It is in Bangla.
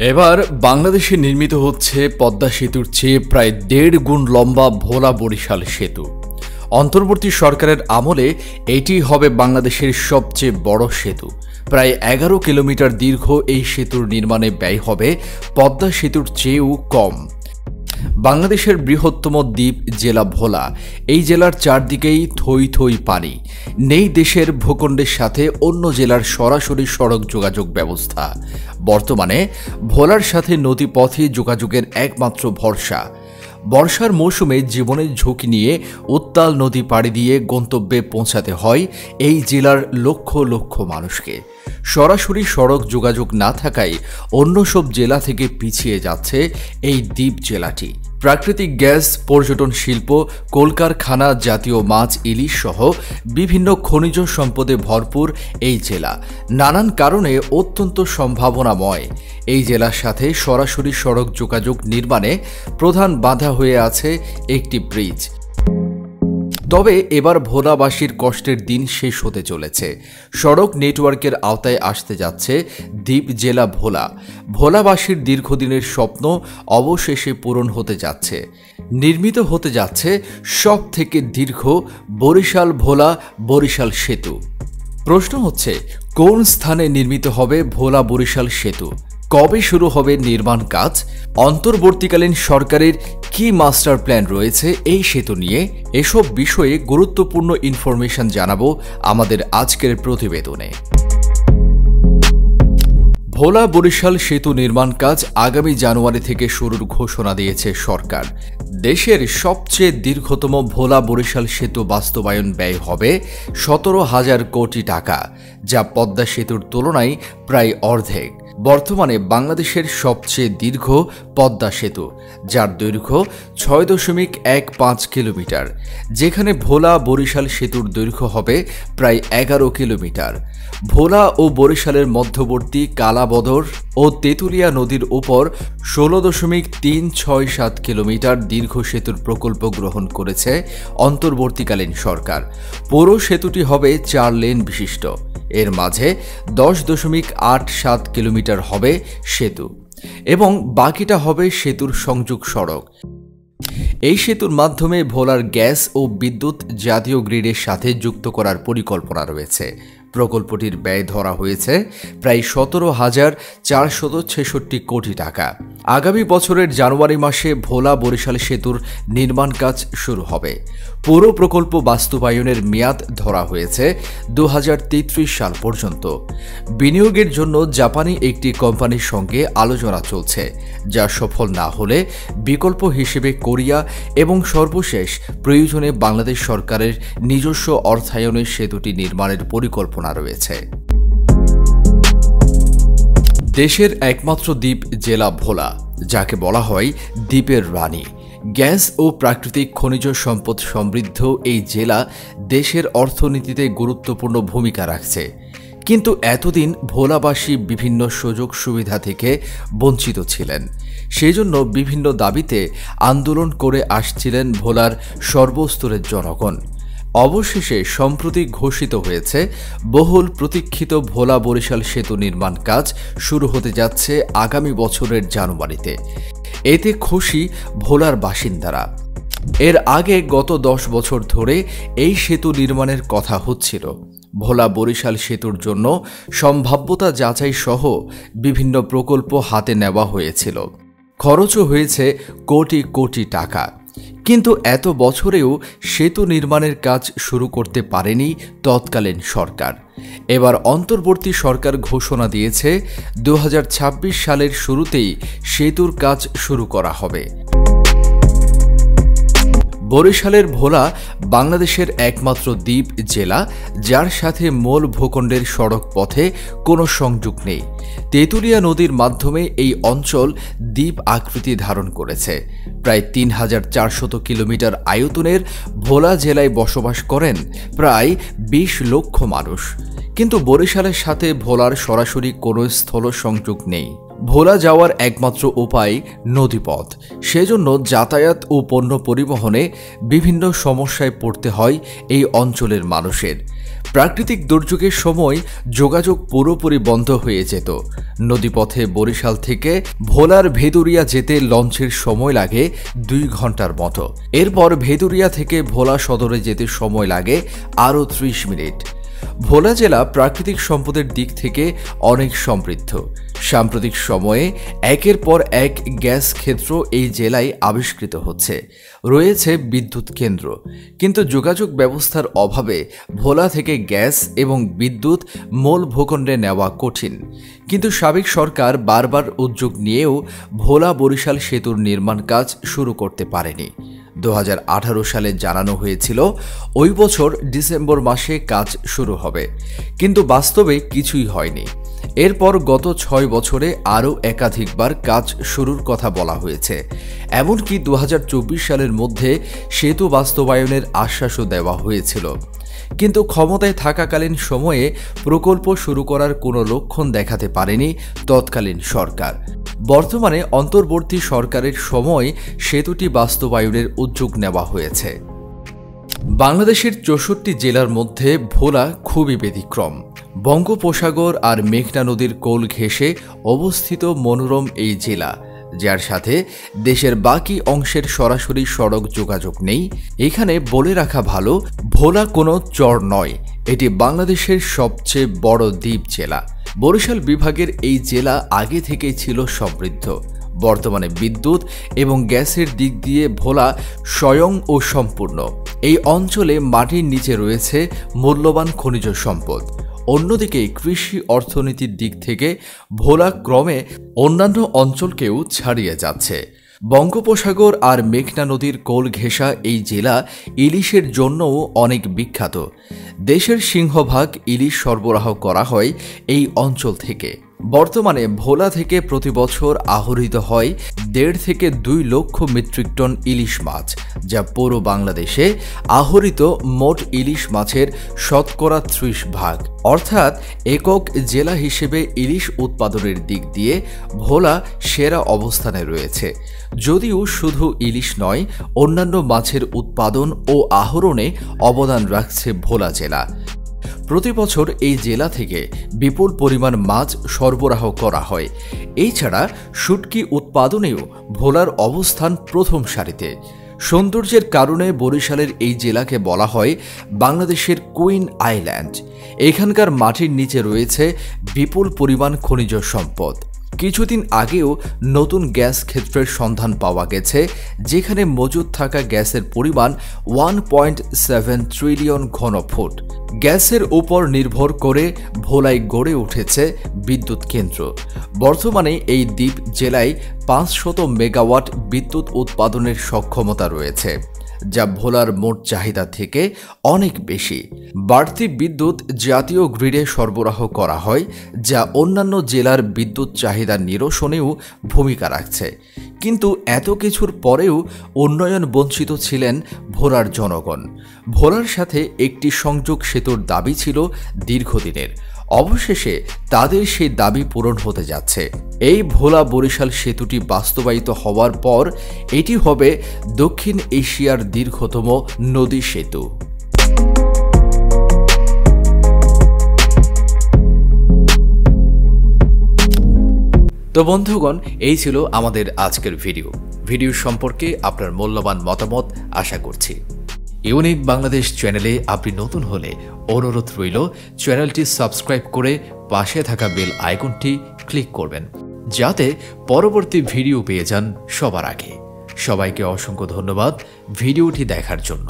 এবার বাংলাদেশে নির্মিত হচ্ছে পদ্মা সেতুর চেয়ে প্রায় ১.৫ গুণ লম্বা ভোলা বরিশাল সেতু। অন্তর্বর্তী সরকারের আমলে এটি হবে বাংলাদেশের সবচেয়ে বড় সেতু। প্রায় ১১ কিলোমিটার দীর্ঘ এই সেতুর নির্মাণে ব্যয় হবে পদ্মা সেতুর চেয়েও কম। বাংলাদেশের বৃহত্তম দ্বীপ জেলা ভোলা। এই জেলার চারদিকেই থই থই পানি। নেই দেশের ভূখণ্ডের সাথে অন্য জেলার সরাসরি সড়ক যোগাযোগ ব্যবস্থা। বর্তমানে ভোলার সাথে নদীপথে যোগাযোগের একমাত্র ভরসা। বর্ষার মৌসুমে জীবনের ঝুঁকি নিয়ে উত্তাল নদী পাড়ি দিয়ে গন্তব্যে পৌঁছাতে হয় এই জেলার লক্ষ লক্ষ মানুষকে। সরাসরি সড়ক যোগাযোগ না থাকায় অন্য সব জেলা থেকে পিছিয়ে যাচ্ছে এই দ্বীপ জেলাটি। প্রাকৃতিক গ্যাস, পর্যটন শিল্প, কলকারখানা, জাতীয় মাছ, ইলিশ সহ বিভিন্ন খনিজ সম্পদে ভরপুর এই জেলা নানান কারণে অত্যন্ত সম্ভাবনাময়। এই জেলার সাথে সরাসরি সড়ক যোগাযোগ নির্মাণে প্রধান বাধা হয়ে আছে একটি ব্রিজ। তবে এবার ভোলাবাসীর কষ্টের দিন শেষ হতে চলেছে। সড়ক নেটওয়ার্কের আওতায় আসতে যাচ্ছে দ্বীপ জেলা ভোলা। ভোলাবাসীর দীর্ঘদিনের স্বপ্ন অবশেষে পূরণ হতে যাচ্ছে। নির্মিত হতে যাচ্ছে সব থেকে দীর্ঘ বরিশাল ভোলা বরিশাল সেতু। প্রশ্ন হচ্ছে, কোন স্থানে নির্মিত হবে ভোলা বরিশাল সেতু? কবে শুরু হবে নির্মাণ কাজ? অন্তর্বর্তীকালীন সরকারের কি মাস্টার প্ল্যান রয়েছে এই সেতু নিয়ে? এসব বিষয়ে গুরুত্বপূর্ণ ইনফরমেশন জানাবো আমাদের আজকের প্রতিবেদনে। ভোলা বরিশাল সেতু নির্মাণ কাজ আগামী জানুয়ারি থেকে শুরুর ঘোষণা দিয়েছে সরকার। দেশের সবচেয়ে দীর্ঘতম ভোলা বরিশাল সেতু বাস্তবায়ন ব্যয় হবে ১৭,০০০ কোটি টাকা, যা পদ্মা সেতুর তুলনায় প্রায় অর্ধেক। বর্তমানে বাংলাদেশের সবচেয়ে দীর্ঘ পদ্মা সেতু, যার দৈর্ঘ্য ৬.১৫ কিলোমিটার, যেখানে ভোলা বরিশাল সেতুর দৈর্ঘ্য হবে প্রায় ১১ কিলোমিটার। ভোলা ও বরিশালের মধ্যবর্তী কালাবদর ও তেঁতুলিয়া নদীর উপর ১৬.৩৬৭ কিলোমিটার দীর্ঘ সেতুর প্রকল্প গ্রহণ করেছে অন্তর্বর্তীকালীন সরকার। পুরো সেতুটি হবে ৪ লেন বিশিষ্ট। এর মাঝে ১০.৮৭ কিলোমিটার হবে সেতু এবং বাকিটা হবে সেতুর সংযোগ সড়ক। এই সেতুর মাধ্যমে ভোলার গ্যাস ও বিদ্যুৎ জাতীয় গ্রিডের সাথে যুক্ত করার পরিকল্পনা রয়েছে। প্রকল্পটির ব্যয় ধরা হয়েছে প্রায় ১৭,৪৬৬ কোটি টাকা। আগামী বছরের জানুয়ারি মাসে ভোলা বরিশাল সেতুর নির্মাণ কাজ শুরু হবে। পুরো প্রকল্প বাস্তবায়নের মেয়াদ ধরা হয়েছে ২০৩৩ সাল পর্যন্ত। বিনিয়োগের জন্য জাপানি একটি কোম্পানির সঙ্গে আলোচনা চলছে, যা সফল না হলে বিকল্প হিসেবে কোরিয়া এবং সর্বশেষ প্রয়োজনে বাংলাদেশ সরকারের নিজস্ব অর্থায়নে সেতুটি নির্মাণের পরিকল্পনা রয়েছে। দেশের একমাত্র দ্বীপ জেলা ভোলা, যাকে বলা হয় দ্বীপের রানী। গ্যাস ও প্রাকৃতিক খনিজ সম্পদ সমৃদ্ধ এই জেলা দেশের অর্থনীতিতে গুরুত্বপূর্ণ ভূমিকা রাখছে। কিন্তু এতদিন ভোলাবাসী বিভিন্ন সুযোগ সুবিধা থেকে বঞ্চিত ছিলেন। সেজন্য বিভিন্ন দাবিতে আন্দোলন করে আসছিলেন ভোলার সর্বস্তরের জনগণ। অবশেষে সম্প্রতি ঘোষিত হয়েছে বহুল প্রতীক্ষিত ভোলা বরিশাল সেতু নির্মাণ কাজ শুরু হতে যাচ্ছে আগামী বছরের জানুয়ারিতে। এতে খুশি ভোলার বাসিন্দারা। এর আগে গত ১০ বছর ধরে এই সেতু নির্মাণের কথা হচ্ছিল। ভোলা বরিশাল সেতুর জন্য সম্ভাব্যতা যাচাই সহ বিভিন্ন প্রকল্প হাতে নেওয়া হয়েছিল। খরচও হয়েছে কোটি কোটি টাকা। কিন্তু এত বছরেও সেতু নির্মাণের কাজ শুরু করতে পারেনি তৎকালীন সরকার। এবার অন্তর্বর্তী সরকার ঘোষণা দিয়েছে ২০২৬ সালের শুরুতেই সেতুর কাজ শুরু করা হবে। বরিশালের ভোলা বাংলাদেশের একমাত্র দ্বীপ জেলা, যার সাথে মূল ভূখণ্ডের সড়ক পথে কোনো সংযোগ নেই। তেঁতুলিয়া নদীর মাধ্যমে এই অঞ্চল দ্বীপ আকৃতি ধারণ করেছে। প্রায় ৩,৪০০ কিলোমিটার আয়তনের ভোলা জেলায় বসবাস করেন প্রায় ২০ লক্ষ মানুষ। কিন্তু বরিশালের সাথে ভোলার সরাসরি কোনো স্থল সংযোগ নেই। ভোলা যাওয়ার একমাত্র উপায় নদীপথ। সেজন্য যাতায়াত ও পণ্য পরিবহনে বিভিন্ন সমস্যায় পড়তে হয় এই অঞ্চলের মানুষের। প্রাকৃতিক দুর্যোগের সময় যোগাযোগ পুরোপুরি বন্ধ হয়ে যেত। নদীপথে বরিশাল থেকে ভোলার ভেদুরিয়া যেতে লঞ্চের সময় লাগে 2 ঘন্টার মতো। এরপর ভেদুরিয়া থেকে ভোলা সদরে যেতে সময় লাগে আরও 30 মিনিট। ভোলা জেলা প্রাকৃতিক সম্পদের দিক থেকে অনেক সমৃদ্ধ। সাম্প্রতিক সময়ে একের পর এক গ্যাস ক্ষেত্র এই জেলায় আবিষ্কৃত হচ্ছে। রয়েছে বিদ্যুৎ কেন্দ্র, কিন্তু যোগাযোগ ব্যবস্থার অভাবে ভোলা থেকে গ্যাস এবং বিদ্যুৎ মূল ভূখণ্ডে নেওয়া কঠিন। কিন্তু সাবেক সরকার বারবার উদ্যোগ নিয়েও ভোলা বরিশাল সেতুর নির্মাণ কাজ শুরু করতে পারেনি। 2018 সালে জানানো হয়েছিল ওই বছর ডিসেম্বর মাসে কাজ শুরু হবে, কিন্তু বাস্তবে কিছুই হয়নি। এরপর গত 6 বছরে আরও একাধিকবার কাজ শুরুর কথা বলা হয়েছে। এমনকি 2024 সালের মধ্যে সেতু বাস্তবায়নের আশ্বাসও দেওয়া হয়েছিল, কিন্তু ক্ষমতায় থাকাকালীন সময়ে প্রকল্প শুরু করার কোনো লক্ষণ দেখাতে পারেনি তৎকালীন সরকার। বর্তমানে অন্তর্বর্তী সরকারের সময় সেতুটি বাস্তবায়নের উদ্যোগ নেওয়া হয়েছে। বাংলাদেশের 64 জেলার মধ্যে ভোলা খুবই ব্যতিক্রম। বঙ্গোপসাগর আর মেঘনা নদীর কোল ঘেঁষে অবস্থিত মনোরম এই জেলা, যার সাথে দেশের বাকি অংশের সরাসরি সড়ক যোগাযোগ নেই। এখানে বলে রাখা ভালো, ভোলা কোনো চর নয়, এটি বাংলাদেশের সবচেয়ে বড় দ্বীপ জেলা। বরিশাল বিভাগের এই জেলা আগে থেকেই ছিল সমৃদ্ধ। বর্তমানে বিদ্যুৎ এবং গ্যাসের দিক দিয়ে ভোলা স্বয়ং ও সম্পূর্ণ। এই অঞ্চলে মাটির নিচে রয়েছে মূল্যবান খনিজ সম্পদ। অন্যদিকে কৃষি অর্থনীতির দিক থেকে ভোলা ক্রমে অন্যান্য অঞ্চলকেও ছাড়িয়ে যাচ্ছে। বঙ্গোপসাগর আর মেঘনা নদীর কোল ঘেঁষা এই জেলা ইলিশের জন্যও অনেক বিখ্যাত। দেশের সিংহভাগ ইলিশ সরবরাহ করা হয় এই অঞ্চল থেকে। বর্তমানে ভোলা থেকে প্রতি বছর আহরিত হয় 1.5 থেকে 2 লক্ষ মেট্রিক টন ইলিশ মাছ, যা পুরো বাংলাদেশে আহরিত মোট ইলিশ মাছের শতকরা 30%। অর্থাৎ একক জেলা হিসেবে ইলিশ উৎপাদনের দিক দিয়ে ভোলা সেরা অবস্থানে রয়েছে। যদিও শুধু ইলিশ নয়, অন্যান্য মাছের উৎপাদন ও আহরণে অবদান রাখছে ভোলা জেলা। প্রতি বছর এই জেলা থেকে বিপুল পরিমাণ মাছ সরবরাহ করা হয়। এছাড়া শুটকি উৎপাদনেও ভোলার অবস্থান প্রথম সারিতে। সৌন্দর্যের কারণে বরিশালের এই জেলাকে বলা হয় বাংলাদেশের কুইন আইল্যান্ড। এখানকার মাটির নিচে রয়েছে বিপুল পরিমাণ খনিজ সম্পদ। কিছুদিন আগেও নতুন গ্যাস ক্ষেত্রের সন্ধান পাওয়া গেছে, যেখানে মজুদ থাকা গ্যাসের পরিমাণ 1.7 ট্রিলিয়ন ঘনফুট। গ্যাসের উপর নির্ভর করে ভোলায় গড়ে উঠেছে বিদ্যুৎ কেন্দ্র। বর্তমানে এই দ্বীপ জেলায় 500 মেগাওয়াট বিদ্যুৎ উৎপাদনের সক্ষমতা রয়েছে, যা ভোলার মোট চাহিদা থেকে অনেক বেশি। বাড়তি বিদ্যুৎ জাতীয় গ্রিডে সরবরাহ করা হয়, যা অন্যান্য জেলার বিদ্যুৎ চাহিদা নিরসনেও ভূমিকা রাখছে। কিন্তু এত কিছুর পরেও উন্নয়ন বঞ্চিত ছিলেন ভোলার জনগণ। ভোলার সাথে একটি সংযোগ সেতুর দাবি ছিল দীর্ঘদিনের। অবশেষে তাদের সেই দাবি পূরণ হতে যাচ্ছে। এই ভোলা বরিশাল সেতুটি বাস্তবায়িত হওয়ার পর এটি হবে দক্ষিণ এশিয়ার দীর্ঘতম নদী সেতু। তো বন্ধুগণ, এই ছিল আমাদের আজকের ভিডিও সম্পর্কে আপনার মূল্যবান মতামত আশা করছি। ইউনিক বাংলাদেশ চ্যানেলে আপনি নতুন হলে অনুরোধ রইল চ্যানেলটি সাবস্ক্রাইব করে পাশে থাকা বেল আইকনটি ক্লিক করবেন, যাতে পরবর্তী ভিডিও পেয়ে যান সবার আগে। সবাইকে অসংখ্য ধন্যবাদ ভিডিওটি দেখার জন্য।